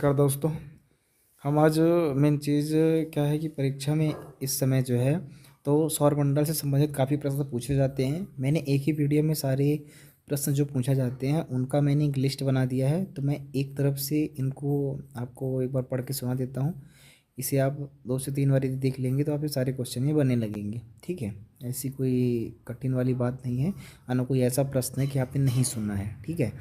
नमस्कार दोस्तों। हम आज मेन चीज़ क्या है कि परीक्षा में इस समय जो है तो सौरमंडल से संबंधित काफ़ी प्रश्न पूछे जाते हैं। मैंने एक ही वीडियो में सारे प्रश्न जो पूछा जाते हैं उनका मैंने एक लिस्ट बना दिया है, तो मैं एक तरफ से इनको आपको एक बार पढ़ के सुना देता हूँ। इसे आप 2 से 3 बार यदि देख लेंगे तो आपके सारे क्वेश्चन ही बनने लगेंगे। ठीक है, ऐसी कोई कठिन वाली बात नहीं है, ना कोई ऐसा प्रश्न है कि आपने नहीं सुनना है। ठीक है,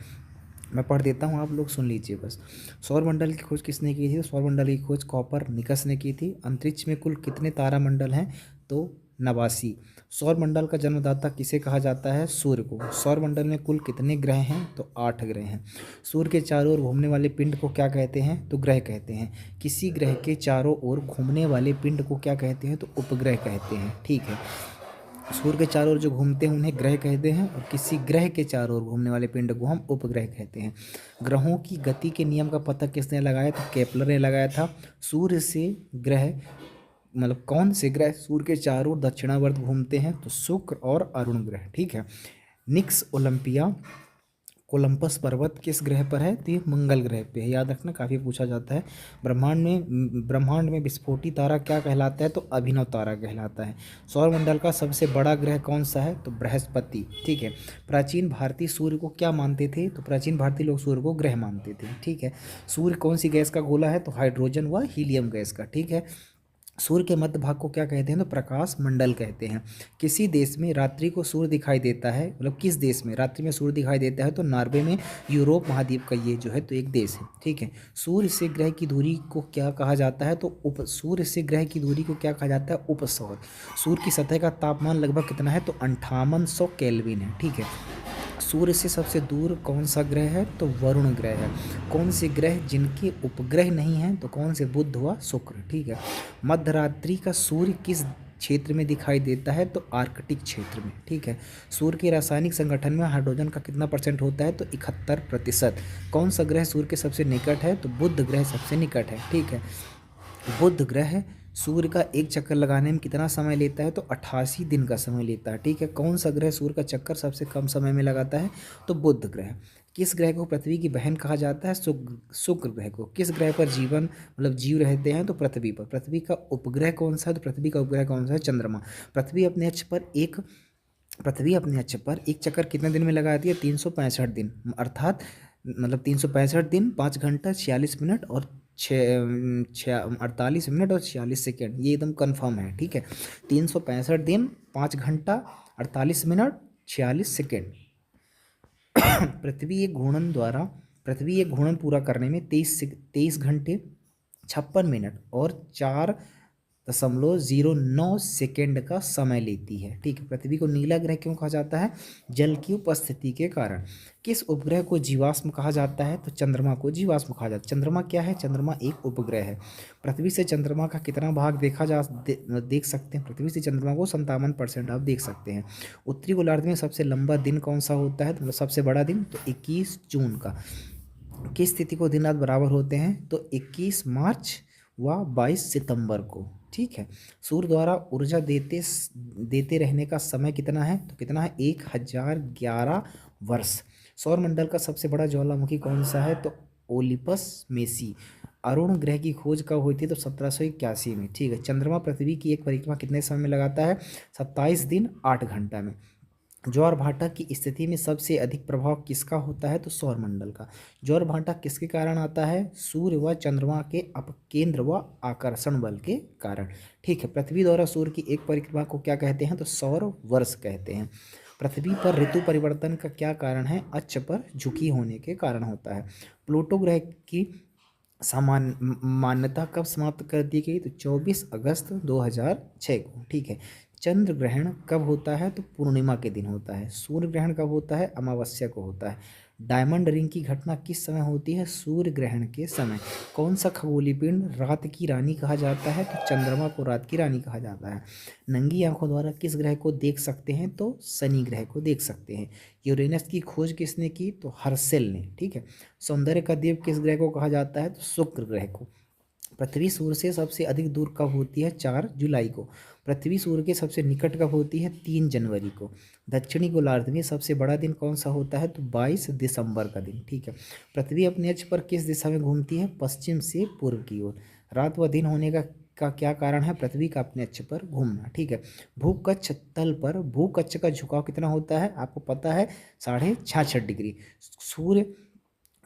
मैं पढ़ देता हूँ, आप लोग सुन लीजिए बस। सौरमंडल की खोज किसने की थी? तो सौरमंडल की खोज कॉपरनिकस ने की थी। अंतरिक्ष में कुल कितने तारामंडल हैं? तो 89। सौरमंडल का जन्मदाता किसे कहा जाता है? सूर्य को। सौरमंडल में कुल कितने ग्रह हैं? तो 8 ग्रह हैं। सूर्य के चारों ओर घूमने वाले पिंड को क्या कहते हैं? तो ग्रह कहते हैं। किसी ग्रह के चारों ओर घूमने वाले पिंड को क्या कहते हैं? तो उपग्रह कहते हैं। ठीक है, सूर्य के चारों ओर जो घूमते हैं उन्हें ग्रह कहते हैं, और किसी ग्रह के चारों ओर घूमने वाले पिंड को हम उपग्रह कहते हैं। ग्रहों की गति के नियम का पता किसने लगाया? तो केपलर ने लगाया था। सूर्य से ग्रह मतलब कौन से ग्रह सूर्य के चारों ओर दक्षिणावर्त घूमते हैं? तो शुक्र और अरुण ग्रह। ठीक है, निक्स ओलंपिया कोलंबस पर्वत किस ग्रह पर है? तो ये मंगल ग्रह पे है। याद रखना, काफ़ी पूछा जाता है। ब्रह्मांड में विस्फोटी तारा क्या कहलाता है? तो अभिनव तारा कहलाता है। सौरमंडल का सबसे बड़ा ग्रह कौन सा है? तो बृहस्पति। ठीक है, प्राचीन भारतीय सूर्य को क्या मानते थे? तो प्राचीन भारतीय लोग सूर्य को ग्रह मानते थे। ठीक है, सूर्य कौन सी गैस का गोला है? तो हाइड्रोजन व हीलियम गैस का। ठीक है, सूर्य के मध्य भाग को क्या कहते हैं? तो प्रकाश मंडल कहते हैं। किसी देश में रात्रि को सूर्य दिखाई देता है, मतलब किस देश में रात्रि में सूर्य दिखाई देता है? तो नॉर्वे में, यूरोप महाद्वीप का ये जो है तो एक देश है। ठीक है, सूर्य से ग्रह की दूरी को क्या कहा जाता है? तो सूर्य से ग्रह की दूरी को क्या कहा जाता है? उपसौर। सूर्य की सतह का तापमान लगभग कितना है? तो 5800 केल्विन है। ठीक है, सूर्य से सबसे दूर कौन सा ग्रह है? तो वरुण ग्रह है। कौन से ग्रह जिनके उपग्रह नहीं हैं? तो कौन से? बुध व शुक्र। ठीक है, मध्यरात्रि का सूर्य किस क्षेत्र में दिखाई देता है? तो आर्कटिक क्षेत्र में। ठीक है, सूर्य के रासायनिक संगठन में हाइड्रोजन का कितना % होता है? तो 71%। कौन सा ग्रह सूर्य के सबसे निकट है? तो बुध ग्रह सबसे निकट है। ठीक है, बुध ग्रह सूर्य का एक चक्कर लगाने में कितना समय लेता है? तो 88 दिन का समय लेता है। ठीक है, कौन सा ग्रह सूर्य का चक्कर सबसे कम समय में लगाता है? तो बुध ग्रह। किस ग्रह को पृथ्वी की बहन कहा जाता है? शुक्र ग्रह को। किस ग्रह पर जीवन मतलब जीव रहते हैं? तो पृथ्वी पर। पृथ्वी का उपग्रह कौन सा है? तो पृथ्वी का उपग्रह कौन सा है? चंद्रमा। पृथ्वी अपने अक्ष पर एक पृथ्वी अपने अक्ष पर एक चक्कर कितने दिन में लगाती है? 365 दिन, अर्थात मतलब 365 दिन 5 घंटा 46 मिनट और 48 मिनट और 46 सेकेंड, ये एकदम कंफर्म है। ठीक है, 365 दिन 5 घंटा 48 मिनट 46 सेकेंड। पृथ्वी एक घूर्णन पूरा करने में 23 घंटे 56 मिनट और 4.09 सेकेंड का समय लेती है। ठीक है, पृथ्वी को नीला ग्रह क्यों कहा जाता है? जल की उपस्थिति के कारण। किस उपग्रह को जीवाश्म कहा जाता है? तो चंद्रमा को जीवाश्म कहा जाता है। चंद्रमा क्या है? चंद्रमा एक उपग्रह है। पृथ्वी से चंद्रमा का कितना भाग देख सकते हैं? पृथ्वी से चंद्रमा को 57% आप देख सकते हैं। उत्तरी गोलार्ध में सबसे लंबा दिन कौन सा होता है? तो मतलब सबसे बड़ा दिन तो 21 जून का। किस तिथि को दिन रात बराबर होते हैं? तो 21 मार्च व 22 सितंबर को। ठीक है, सूर्य द्वारा ऊर्जा देते रहने का समय कितना है? तो कितना है? 1011 वर्ष। सौरमंडल का सबसे बड़ा ज्वालामुखी कौन सा है? तो ओलिपस मेसी। अरुण ग्रह की खोज कब हुई थी? तो 1781 में। ठीक है, चंद्रमा पृथ्वी की एक परिक्रमा कितने समय में लगाता है? 27 दिन 8 घंटा में। ज्वार भाटा की स्थिति में सबसे अधिक प्रभाव किसका होता है? तो सौरमंडल का। ज्वार भाटा किसके कारण आता है? सूर्य व चंद्रमा के अपकेंद्र व आकर्षण बल के कारण। ठीक है, पृथ्वी द्वारा सूर्य की एक परिक्रमा को क्या कहते हैं? तो सौर वर्ष कहते हैं। पृथ्वी पर ऋतु परिवर्तन का क्या कारण है? अक्ष पर झुकी होने के कारण होता है। प्लूटो ग्रह की मान्यता कब समाप्त कर दी गई? तो 24 अगस्त 2006 को। ठीक है, चंद्र ग्रहण कब होता है? तो पूर्णिमा के दिन होता है। सूर्य ग्रहण कब होता है? अमावस्या को होता है। डायमंड रिंग की घटना किस समय होती है? सूर्य ग्रहण के समय। कौन सा खगोलीय पिंड रात की रानी कहा जाता है? तो चंद्रमा को रात की रानी कहा जाता है। नंगी आंखों द्वारा किस ग्रह को देख सकते हैं? तो शनि ग्रह को देख सकते हैं। यूरेनस की खोज किसने की? तो हर्सेल ने। ठीक है, सौंदर्य का देव किस ग्रह को कहा जाता है? तो शुक्र ग्रह को। पृथ्वी सूर्य से सबसे अधिक दूर कब होती है? 4 जुलाई को। पृथ्वी सूर्य के सबसे निकट कब होती है? 3 जनवरी को। दक्षिणी गोलार्ध में सबसे बड़ा दिन कौन सा होता है? तो 22 दिसंबर का दिन। ठीक है। पृथ्वी अपने अक्ष पर किस दिशा में घूमती है? पश्चिम से पूर्व की ओर। रात व दिन होने का क्या कारण है? पृथ्वी का अपने अक्ष पर घूमना। ठीक है। भूकक्ष तल पर भूकक्ष का झुकाव कितना होता है? आपको पता है 66.5 डिग्री। सूर्य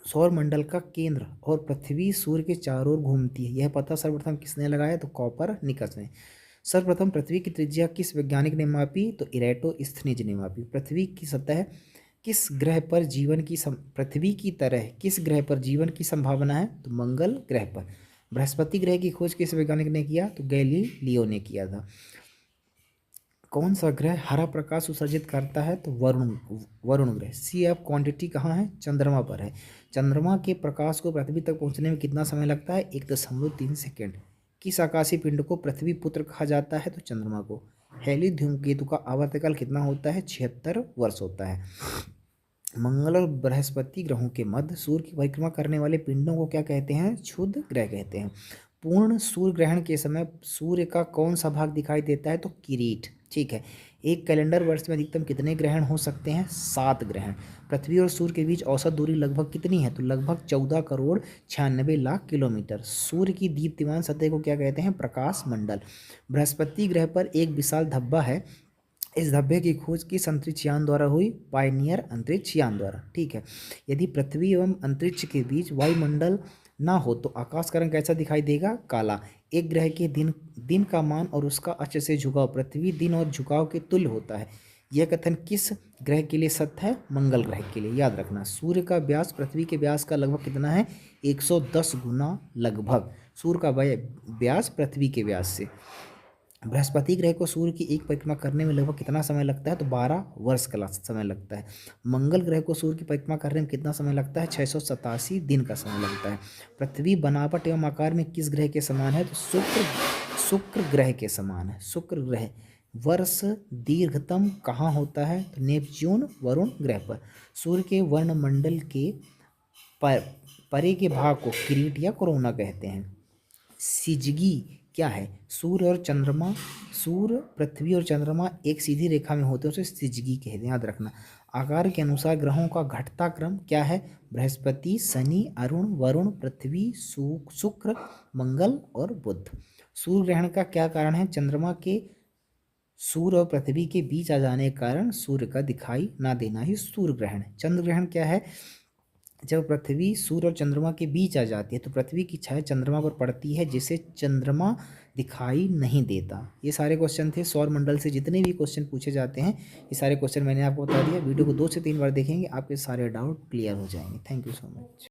सौर मंडल का केंद्र और पृथ्वी सूर्य के चारों ओर घूमती है, यह पता सर्वप्रथम किसने लगाया? तो कॉपरनिकस ने। सर्वप्रथम पृथ्वी की त्रिज्या किस वैज्ञानिक ने मापी? तो इरेटोस्थनीज ने मापी। पृथ्वी की सतह किस ग्रह पर जीवन की पृथ्वी की तरह किस ग्रह पर जीवन की संभावना है? तो मंगल ग्रह पर। बृहस्पति ग्रह की खोज किस वैज्ञानिक ने किया? तो गैलीलियो ने किया था। कौन सा ग्रह हरा प्रकाश उत्सर्जित करता है? तो वरुण ग्रह। सी ऑफ क्वांटिटी कहाँ है? चंद्रमा पर है। चंद्रमा के प्रकाश को पृथ्वी तक पहुंचने में कितना समय लगता है? 1.3 सेकेंड। किस आकाशीय पिंड को पृथ्वी पुत्र कहा जाता है? तो चंद्रमा को। हेली धूमकेतु का आवर्तकाल कितना होता है? 76 वर्ष होता है। मंगल और बृहस्पति ग्रहों के मध्य सूर्य की परिक्रमा करने वाले पिंडों को क्या कहते हैं? क्षुद्र ग्रह कहते हैं। पूर्ण सूर्य ग्रहण के समय सूर्य का कौन सा भाग दिखाई देता है? तो किरीट। ठीक है। एक कैलेंडर वर्ष में अधिकतम कितने ग्रहण हो सकते हैं? 7 ग्रहण। पृथ्वी और सूर्य के बीच औसत दूरी लगभग कितनी है? तो लगभग 14 करोड़ 96 लाख किलोमीटर। सूर्य की दीप्तिमान सतह को क्या कहते हैं? प्रकाश मंडल। बृहस्पति ग्रह पर एक विशाल धब्बा है, इस धब्बे की खोज किस अंतरिक्ष यान द्वारा हुई? पायनियर अंतरिक्ष यान द्वारा। ठीक है। यदि पृथ्वी एवं अंतरिक्ष के बीच वायुमंडल ना हो तो आकाश का रंग कैसा दिखाई देगा? काला। एक ग्रह के दिन का मान और उसका अक्ष से झुकाव पृथ्वी दिन और झुकाव के तुल्य होता है, यह कथन किस ग्रह के लिए सत्य है? मंगल ग्रह के लिए। याद रखना, सूर्य का व्यास पृथ्वी के व्यास का लगभग कितना है? 110 गुना लगभग सूर्य का व्यास पृथ्वी के व्यास से। बृहस्पति ग्रह को सूर्य की एक परिक्रमा करने में लगभग कितना समय लगता है? तो 12 वर्ष का समय लगता है। मंगल ग्रह को सूर्य की परिक्रमा करने में कितना समय लगता है? 687 दिन का समय लगता है। पृथ्वी बनावट एवं आकार में किस ग्रह के समान है? तो शुक्र ग्रह के समान है। शुक्र ग्रह। वर्ष दीर्घतम कहाँ होता है? तो नेपच्यून वरुण ग्रह पर। सूर्य के वर्णमंडल के परे के भाग को किरीट या कोरोना कहते हैं। सिजगी क्या है? सूर्य पृथ्वी और चंद्रमा एक सीधी रेखा में होते हैं, उसे सिजगी कहते हैं। याद रखना। आकार के अनुसार ग्रहों का घटता क्रम क्या है? बृहस्पति, शनि, अरुण, वरुण, पृथ्वी, शुक्र, मंगल और बुध। सूर्य ग्रहण का क्या कारण है? चंद्रमा के सूर्य और पृथ्वी के बीच आ जाने के कारण सूर्य का दिखाई ना देना ही सूर्य ग्रहण है। चंद्र ग्रहण क्या है? जब पृथ्वी सूर्य और चंद्रमा के बीच आ जाती है तो पृथ्वी की छाया चंद्रमा पर पड़ती है, जिसे चंद्रमा दिखाई नहीं देता। ये सारे क्वेश्चन थे सौर मंडल से जितने भी क्वेश्चन पूछे जाते हैं, ये सारे क्वेश्चन मैंने आपको बता दिया। वीडियो को 2 से 3 बार देखेंगे, आपके सारे डाउट क्लियर हो जाएंगे। Thank you so much.